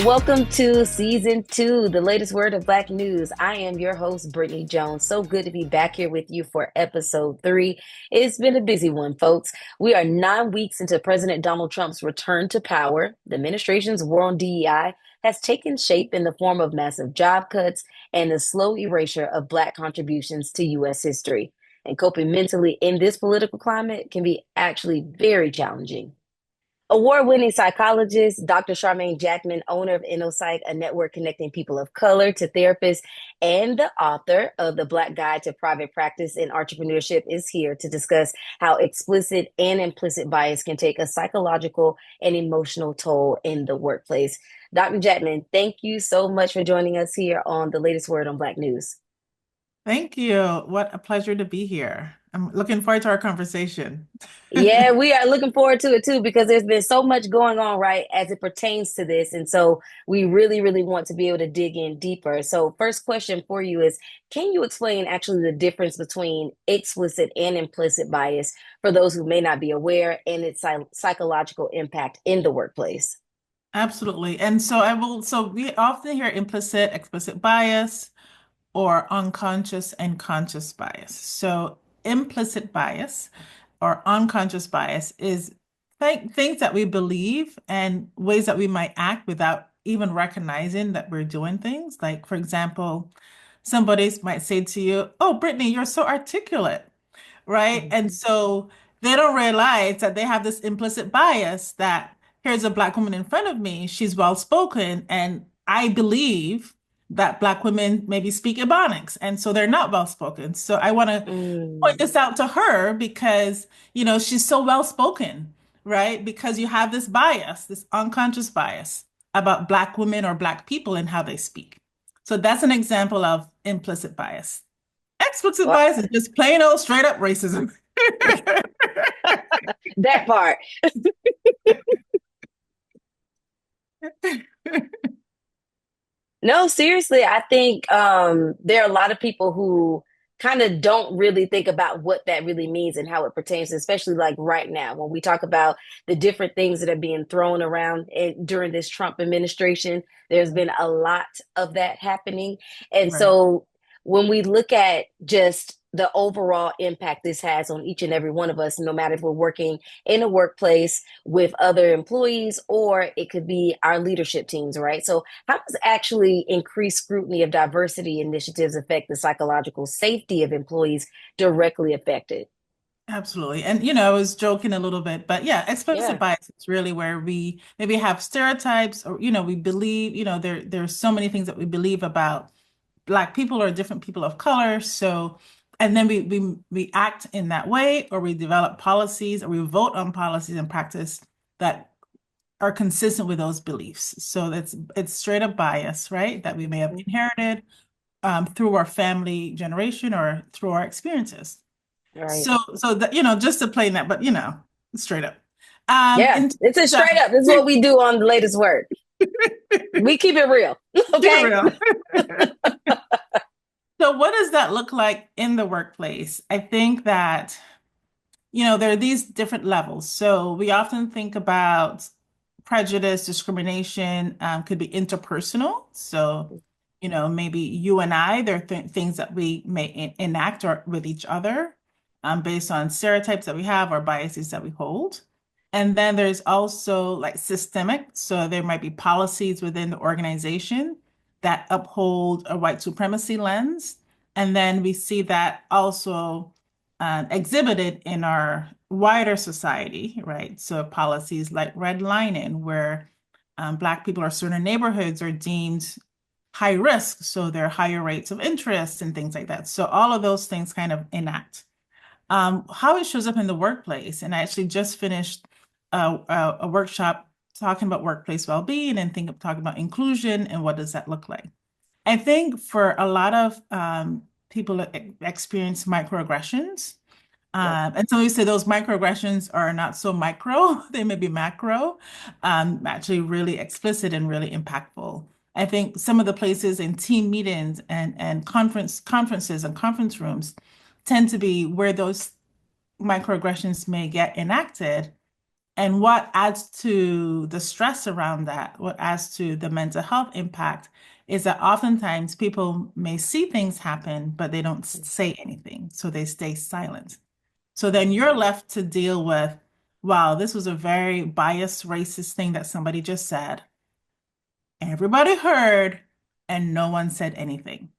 Welcome to season 2, the latest word of Black news. I am your host, Brittany Jones. So good to be back here with you for episode 3. It's been a busy one, folks. We are 9 weeks into President Donald Trump's return to power. The administration's war on DEI has taken shape in the form of massive job cuts and the slow erasure of Black contributions to U.S. history. And coping mentally in this political climate can be actually very challenging. Award-winning psychologist Dr. Charmain Jackman, owner of InnoPsych, a network connecting people of color to therapists, and the author of the Black Guide to Private Practice and Entrepreneurship, is here to discuss how explicit and implicit bias can take a psychological and emotional toll in the workplace. Dr. Jackman, thank you so much for joining us here on the latest word on Black News. Thank you. What a pleasure to be here. I'm looking forward to our conversation. Yeah, we are looking forward to it too because there's been so much going on, right, as it pertains to this. And so we really, really want to be able to dig in deeper. So, first question for you is, can you explain actually the difference between explicit and implicit bias for those who may not be aware and its psychological impact in the workplace? Absolutely. So we often hear implicit, explicit bias or unconscious and conscious bias. So implicit bias or unconscious bias is things that we believe and ways that we might act without even recognizing that we're doing things. Like, for example, somebody might say to you, "Oh, Brittany, you're so articulate." Right? Mhm. And so they don't realize that they have this implicit bias that here's a Black woman in front of me, she's well spoken, and I believe that Black women maybe speak Ebonics, and so they're not well spoken. So I want to point Mm. this out to her because, she's so well spoken, right? Because you have this bias, this unconscious bias about Black women or Black people and how they speak. So that's an example of implicit bias. Explicit Well, bias is just plain old straight up racism. that part. No, seriously, I think there are a lot of people who kind of don't really think about what that really means and how it pertains, especially like right now when we talk about the different things that are being thrown around during this Trump administration. There's been a lot of that happening. And Right. so when we look at just the overall impact this has on each and every one of us, no matter if we're working in a workplace with other employees or it could be our leadership teams, right? So how does actually increased scrutiny of diversity initiatives affect the psychological safety of employees directly affected? Absolutely. And, I was joking a little bit, but yeah, explicit Yeah, bias is really where we maybe have stereotypes or, we believe, there's so many things that we believe about Black people or different people of color. So, and then we act in that way, or we develop policies or we vote on policies and practice that are consistent with those beliefs. So it's straight up bias, right? That we may have inherited through our family generation or through our experiences. right. So that, just to play that, but straight up. Yeah, In it's a terms straight up. This is what we do on the latest word. of, We keep it real. keep it Okay. real. So what does that look like in the workplace? I think that, there are these different levels. So we often think about prejudice, discrimination, could be interpersonal. So, maybe you and I, there are things that we may enact or with each other, based on stereotypes that we have or biases that we hold. And then there's also like systemic. So there might be policies within the organization that uphold a white supremacy lens. And then we see that also exhibited in our wider society, right? So policies like redlining, where Black people or certain neighborhoods are deemed high risk, so there are higher rates of interest and things like that. So all of those things kind of enact. How it shows up in the workplace, and I actually just finished a workshop talking about workplace well-being and talking about inclusion and what does that look like. I think for a lot of people that experience microaggressions, Yep. and so we say those microaggressions are not so micro, they may be macro, actually really explicit and really impactful. I think some of the places in team meetings and conferences and conference rooms tend to be where those microaggressions may get enacted. And what adds to the stress around that, what adds to the mental health impact, is that oftentimes people may see things happen, but they don't say anything. So they stay silent. So then you're left to deal with, wow, this was a very biased, racist thing that somebody just said. Everybody heard, and no one said anything,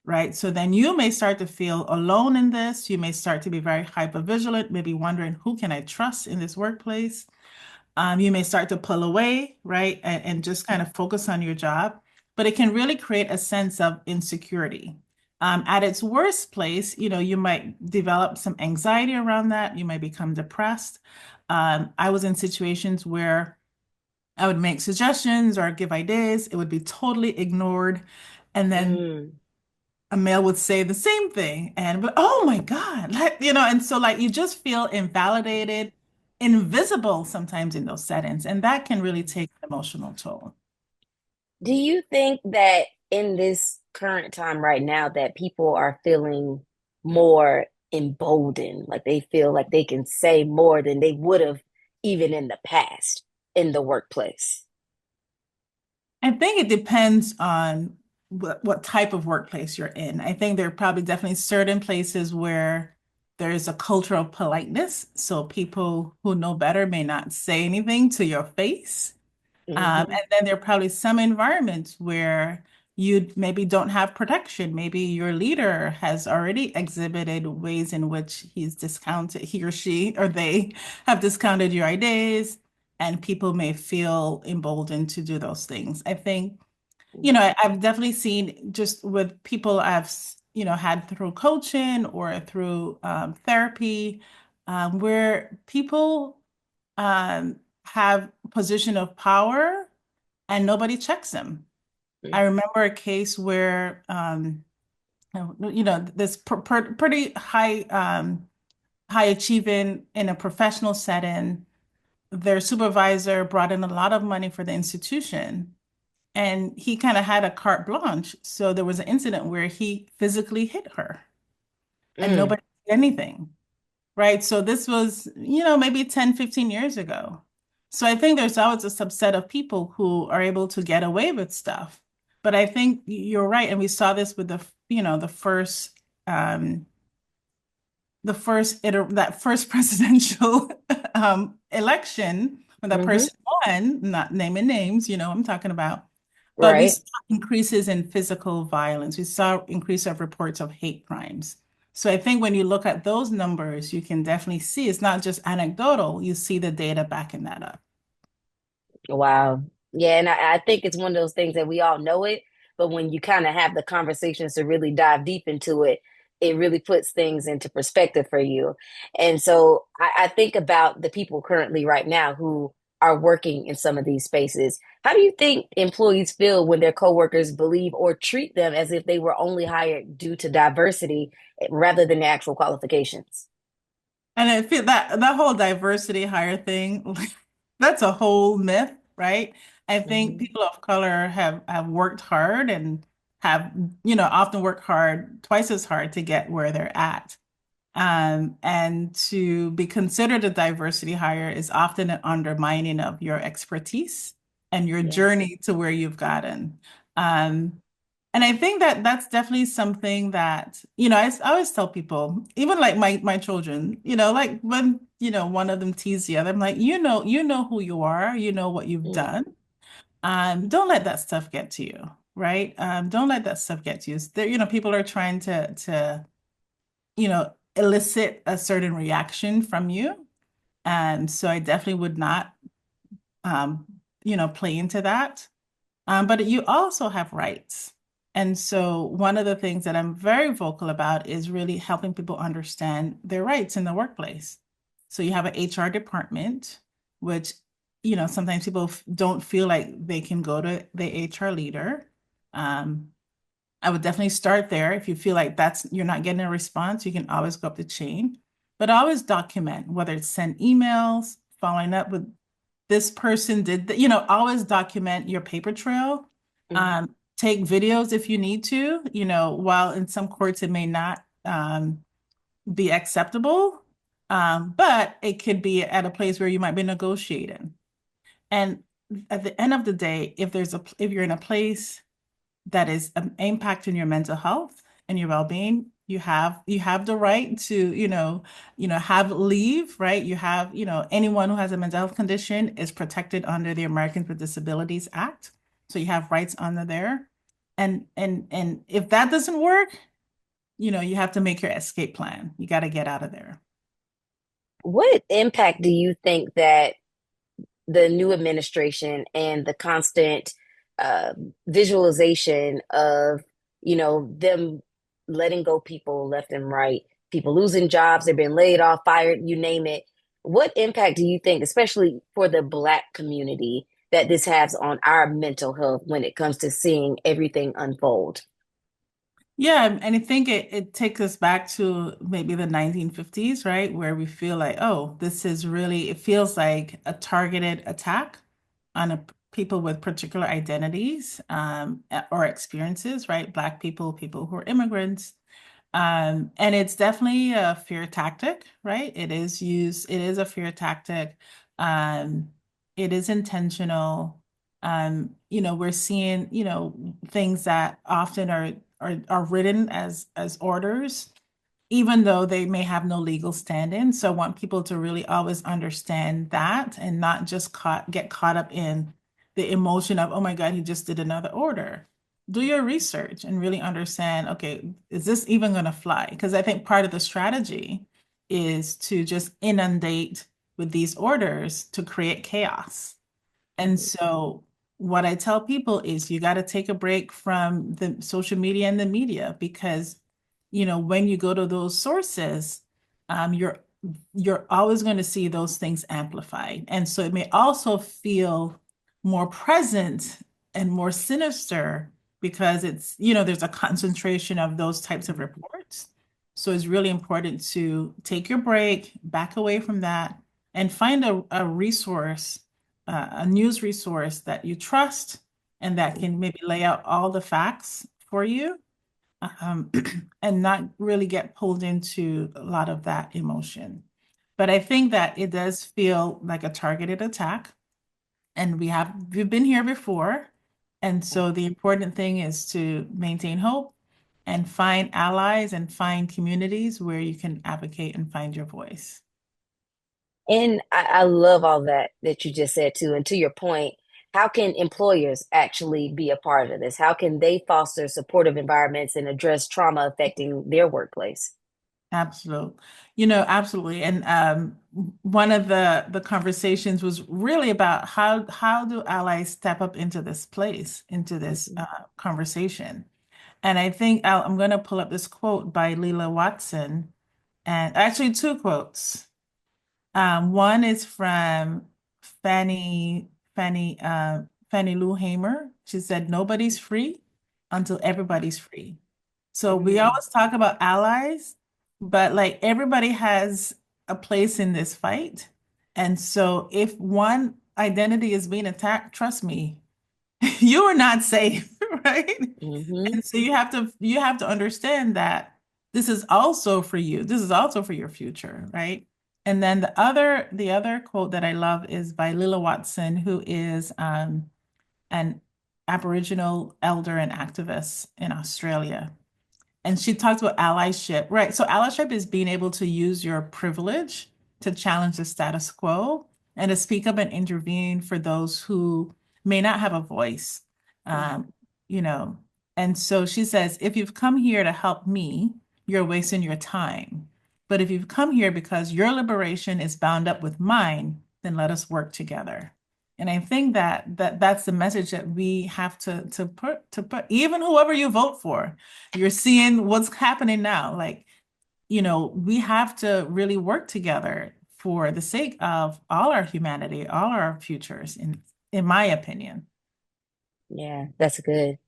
right? So then you may start to feel alone in this. You may start to be very hypervigilant, maybe wondering who can I trust in this workplace. You may start to pull away, right? And just kind of focus on your job, but it can really create a sense of insecurity. At its worst place, you might develop some anxiety around that. You might become depressed. I was in situations where I would make suggestions or give ideas. It would be totally ignored. And then Mm. a male would say the same thing and but oh my God, and so like you just feel invalidated, invisible sometimes in those settings, and that can really take an emotional toll. Do you think that in this current time right now that people are feeling more emboldened, like they feel like they can say more than they would have even in the past in the workplace? I think it depends on what type of workplace you're in. I think there are probably definitely certain places where there's a culture of politeness, so people who know better may not say anything to your face. Hmm. And then there are probably some environments where you maybe don't have protection. Maybe your leader has already exhibited ways in which he or she or they have discounted your ideas, and people may feel emboldened to do those things. I think, I've definitely seen just with people had through coaching or through therapy, where people have position of power and nobody checks them. I remember a case where, this pretty high achieving in a professional setting, their supervisor brought in a lot of money for the institution, and he kind of had a carte blanche. So there was an incident where he physically hit her, and Mm. nobody did anything. Right. So this was, maybe 10, 15 years ago. So I think there's always a subset of people who are able to get away with stuff. But I think you're right. And we saw this with um, that first presidential election when that Hmm. person won, not naming names, I'm talking about. But we Right. saw increases in physical violence. We saw increase of reports of hate crimes. So I think when you look at those numbers, you can definitely see it's not just anecdotal. You see the data backing that up. Wow. Yeah, and I think it's one of those things that we all know it, but when you kind of have the conversations to really dive deep into it, it really puts things into perspective for you. And so I think about the people currently right now who are working in some of these spaces. How do you think employees feel when their coworkers believe or treat them as if they were only hired due to diversity rather than the actual qualifications? And I feel that whole diversity hire thing, that's a whole myth, right? I think Mhm. people of color have worked hard and have, often worked hard, twice as hard to get where they're at. And to be considered a diversity hire is often an undermining of your expertise and your Yes. journey to where you've gotten. Um, and I think that that's definitely something that, I always tell people, even like my children, like when, one of them teases the other, I'm like, you know who you are, you know what you've Mm. done. Don't let that stuff get to you, right? Don't let that stuff get to you. There, people are trying to elicit a certain reaction from you. And so I definitely would not, um, play into that. But you also have rights. And so one of the things that I'm very vocal about is really helping people understand their rights in the workplace. So you have an HR department, which, sometimes people don't feel like they can go to the HR leader. Um, I would definitely start there. If you feel like you're not getting a response, you can always go up the chain, but always document, whether it's send emails, following up with this person did that, always document your paper trail. Mhm. Take videos if you need to, while in some courts it may not be acceptable. But it could be at a place where you might be negotiating. And at the end of the day, if you're in a place that is impacting your mental health and your well-being, you have the right to, have leave, right? You have, anyone who has a mental health condition is protected under the Americans with Disabilities Act. So you have rights under there. And if that doesn't work, you have to make your escape plan. You got to get out of there. What impact do you think that the new administration and the constant uh, visualization of, them letting go people left and right, people losing jobs, they've been laid off, fired, you name it. What impact do you think, especially for the Black community, that this has on our mental health when it comes to seeing everything unfold? Yeah, and I think it takes us back to maybe the 1950s, right? Where we feel like, oh, this is really, it feels like a targeted attack on people with particular identities or experiences, right? Black people, people who are immigrants. And it's definitely a fear tactic, right? It is a fear tactic. Um, it is intentional. We're seeing, things that often are written as orders, even though they may have no legal standing. So I want people to really always understand that and not just get caught up in the emotion of, oh my God, he just did another order. Do your research and really understand, okay, is this even going to fly? Because I think part of the strategy is to just inundate with these orders to create chaos. And so what I tell people is you got to take a break from the social media and the media because, when you go to those sources, you're always going to see those things amplified. And so it may also feel more present and more sinister because there's a concentration of those types of reports. So it's really important to take your break, back away from that, and find a resource, a news resource that you trust and that can maybe lay out all the facts for you, um, and not really get pulled into a lot of that emotion. But I think that it does feel like a targeted attack, and we've been here before. And so the important thing is to maintain hope and find allies and find communities where you can advocate and find your voice. And I love all that you just said too. And to your point, how can employers actually be a part of this? How can they foster supportive environments and address trauma affecting their workplace? Absolutely. Absolutely. And one of the conversations was really about how do allies step up into this place, into this Mhm. conversation. And I think I'm going to pull up this quote by Leela Watson, and actually two quotes. One is from Fannie Fannie Fannie Lou Hamer. She said, "Nobody's free until everybody's free." So we Mm, always talk about allies, but like everybody has a place in this fight. And so if one identity is being attacked, trust me, you are not safe, right? hmm And so you have to understand that this is also for you. This is also for your future, right? And then the other quote that I love is by Lila Watson, who is an Aboriginal elder and activist in Australia. And she talks about allyship, right? So allyship is being able to use your privilege to challenge the status quo and to speak up and intervene for those who may not have a voice. Um, you know, and so she says, if you've come here to help me, you're wasting your time. But if you've come here because your liberation is bound up with mine, then let us work together. And I think that's the message that we have to put even whoever you vote for. You're seeing what's happening now. Like, we have to really work together for the sake of all our humanity, all our futures, in my opinion. Yeah, that's good.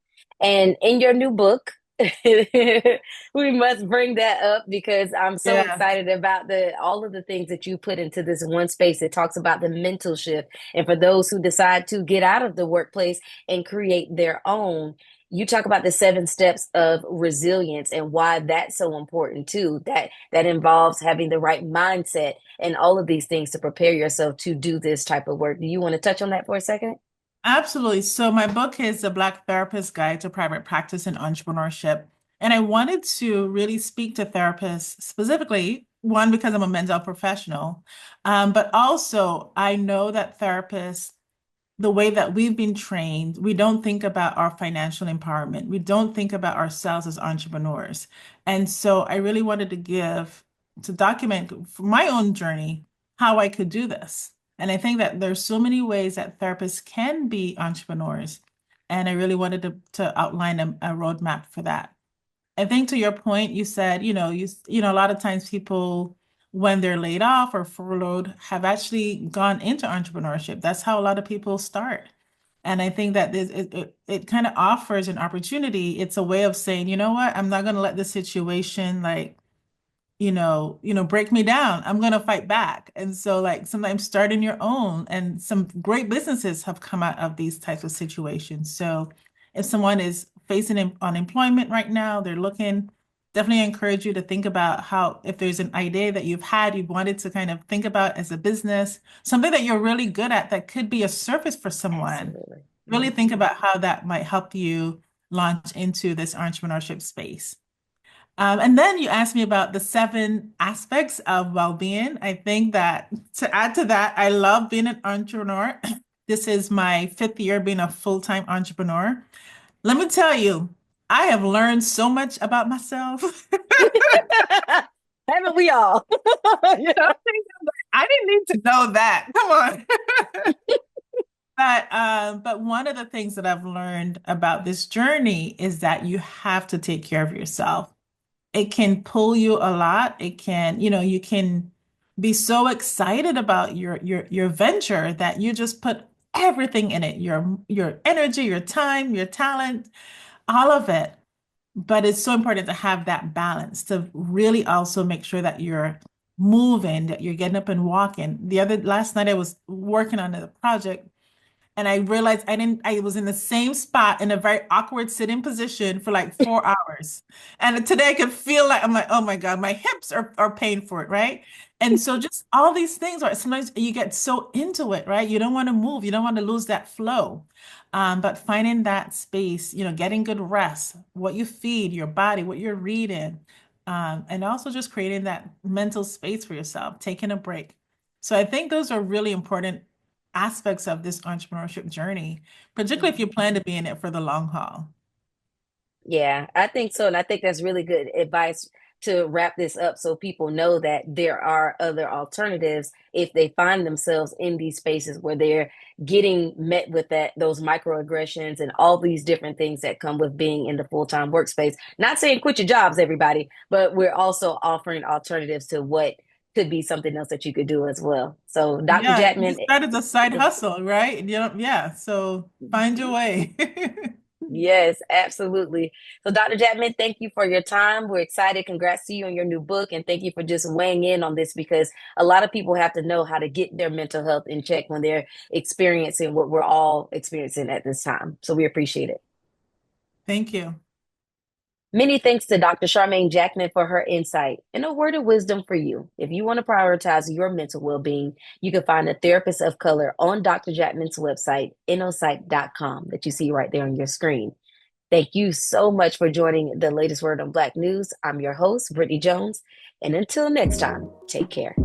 And in your new book, we must bring that up because I'm so Yeah. excited about the all of the things that you put into this one space. It talks about the mental shift, and for those who decide to get out of the workplace and create their own. you talk about the 7 steps of resilience and why that's so important too. That involves having the right mindset and all of these things to prepare yourself to do this type of work. Do you want to touch on that for a second? Absolutely. So my book is The Black Therapist Guide to Private Practice and Entrepreneurship. And I wanted to really speak to therapists specifically, one, because I'm a mental health professional, but also I know that therapists, the way that we've been trained, we don't think about our financial empowerment. We don't think about ourselves as entrepreneurs. And so I really wanted to document for my own journey how I could do this. And I think that there's so many ways that therapists can be entrepreneurs. And I really wanted to outline a roadmap for that. I think to your point, you said, a lot of times people, when they're laid off or furloughed, have actually gone into entrepreneurship. That's how a lot of people start. And I think that it kind of offers an opportunity. It's a way of saying, you know what, I'm not going to let this situation like break me down. I'm going to fight back. And so like sometimes starting your own and some great businesses have come out of these types of situations. So if someone is facing unemployment right now, they're looking, definitely encourage you to think about how, if there's an idea that you've wanted to kind of think about as a business, something that you're really good at that could be a service for someone, Absolutely. really Mhm. think about how that might help you launch into this entrepreneurship space. And then you asked me about the 7 aspects of well-being. I think that to add to that, I love being an entrepreneur. This is my 5th year being a full-time entrepreneur. Let me tell you, I have learned so much about myself. Haven't we all? Some things I'm like, I didn't need to know that. Come on. But one of the things that I've learned about this journey is that you have to take care of yourself. It can pull you a lot. It can, you can be so excited about your venture that you just put everything in it, your energy, your time, your talent, all of it. But it's so important to have that balance to really also make sure that you're moving, that you're getting up and walking. Last night I was working on a project and I realized I was in the same spot in a very awkward sitting position for like 4 hours. And today I could feel like, I'm like, oh my God, my hips are paying for it, right? And so just all these things are sometimes you get so into it, right? You don't want to move, you don't want to lose that flow. But finding that space, getting good rest, what you feed your body, what you're reading, and also just creating that mental space for yourself, taking a break. So I think those are really important aspects of this entrepreneurship journey, particularly if you plan to be in it for the long haul. Yeah, I think so. And I think that's really good advice to wrap this up so people know that there are other alternatives if they find themselves in these spaces where they're getting met with those microaggressions and all these different things that come with being in the full-time workspace. Not saying quit your jobs, everybody, but we're also offering alternatives to what could be something else that you could do as well. So, Dr. Yeah, Jackman, just start as a side hustle, right? Yeah, so find your way. yes, absolutely. So, Dr. Jackman, thank you for your time. We're excited. Congrats to you on your new book. And thank you for just weighing in on this because a lot of people have to know how to get their mental health in check when they're experiencing what we're all experiencing at this time. So, we appreciate it. Thank you. Many thanks to Dr. Charmain Jackman for her insight and a word of wisdom for you. If you want to prioritize your mental well being, you can find a therapist of color on Dr. Jackman's website, InnoPsych.com, that you see right there on your screen. Thank you so much for joining the latest word on Black News. I'm your host, Brittany Jones. And until next time, take care.